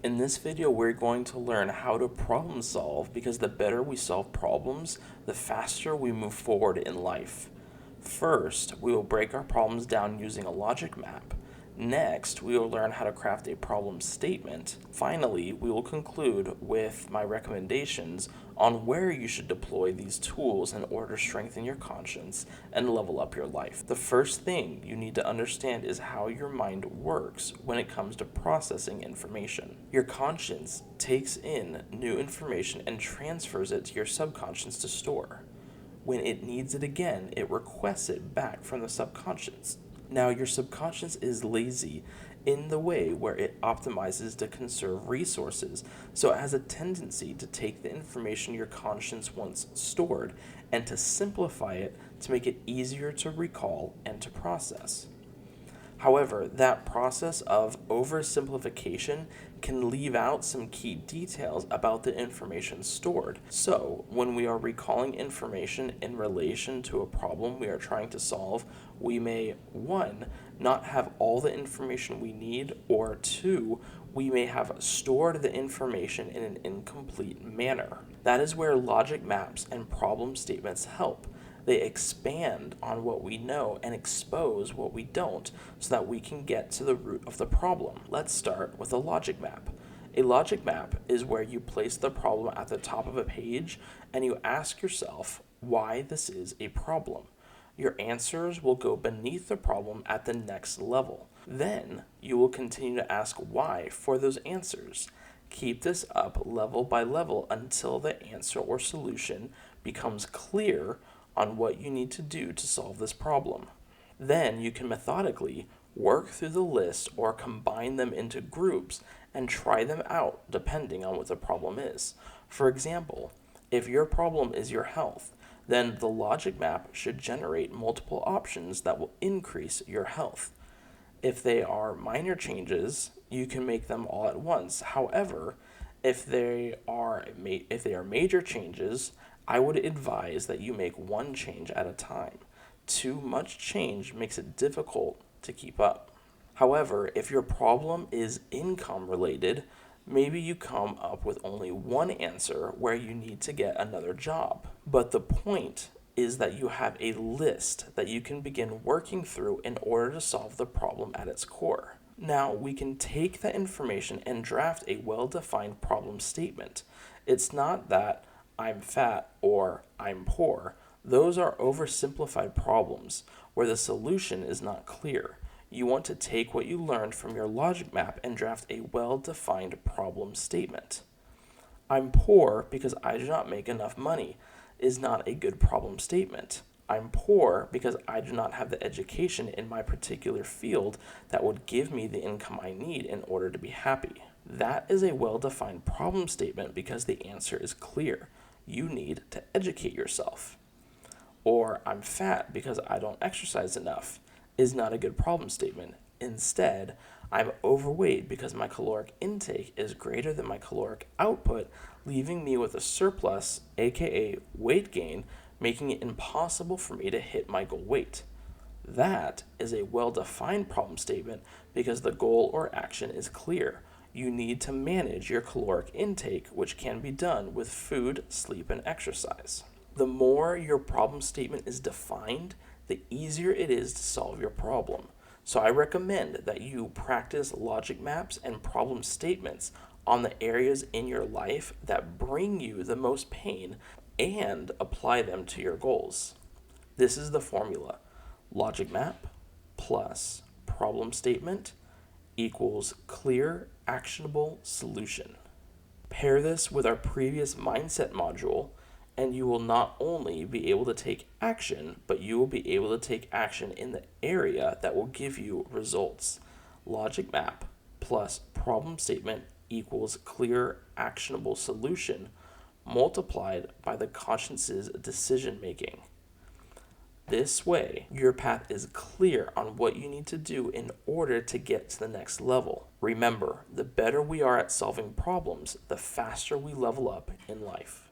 In this video, we're going to learn how to problem solve because the better we solve problems, the faster we move forward in life. First, we will break our problems down using a logic map. Next, we will learn how to craft a problem statement. Finally, we will conclude with my recommendations on where you should deploy these tools in order to strengthen your conscience and level up your life. The first thing you need to understand is how your mind works when it comes to processing information. Your conscience takes in new information and transfers it to your subconscious to store. When it needs it again, it requests it back from the subconscious. Now, your subconscious is lazy in the way where it optimizes to conserve resources, so it has a tendency to take the information your conscience once stored and to simplify it to make it easier to recall and to process. However, that process of oversimplification can leave out some key details about the information stored. So, when we are recalling information in relation to a problem we are trying to solve, we may, 1, not have all the information we need, or 2, we may have stored the information in an incomplete manner. That is where logic maps and problem statements help. They expand on what we know and expose what we don't so that we can get to the root of the problem. Let's start with a logic map. A logic map is where you place the problem at the top of a page and you ask yourself why this is a problem. Your answers will go beneath the problem at the next level. Then you will continue to ask why for those answers. Keep this up level by level until the answer or solution becomes clear on what you need to do to solve this problem. Then you can methodically work through the list or combine them into groups and try them out depending on what the problem is. For example, if your problem is your health, then the logic map should generate multiple options that will increase your health. If they are minor changes, you can make them all at once. However, if they are major changes, I would advise that you make one change at a time. Too much change makes it difficult to keep up. However, if your problem is income related, maybe you come up with only one answer where you need to get another job. But the point is that you have a list that you can begin working through in order to solve the problem at its core. Now, we can take that information and draft a well-defined problem statement. It's not that I'm fat or I'm poor. Those are oversimplified problems where the solution is not clear. You want to take what you learned from your logic map and draft a well-defined problem statement. I'm poor because I do not make enough money is not a good problem statement. I'm poor because I do not have the education in my particular field that would give me the income I need in order to be happy. That is a well-defined problem statement because the answer is clear. You need to educate yourself. Or I'm fat because I don't exercise enough is not a good problem statement. Instead, I'm overweight because my caloric intake is greater than my caloric output, leaving me with a surplus, aka weight gain, making it impossible for me to hit my goal weight. That is a well-defined problem statement because the goal or action is clear. You need to manage your caloric intake, which can be done with food, sleep, and exercise. The more your problem statement is defined, the easier it is to solve your problem. So I recommend that you practice logic maps and problem statements on the areas in your life that bring you the most pain and apply them to your goals. This is the formula. Logic map plus problem statement equals clear, actionable solution. Pair this with our previous mindset module, and you will not only be able to take action, but you will be able to take action in the area that will give you results. Logic map plus problem statement equals clear, actionable solution multiplied by the conscience's decision making. This way, your path is clear on what you need to do in order to get to the next level. Remember, the better we are at solving problems, the faster we level up in life.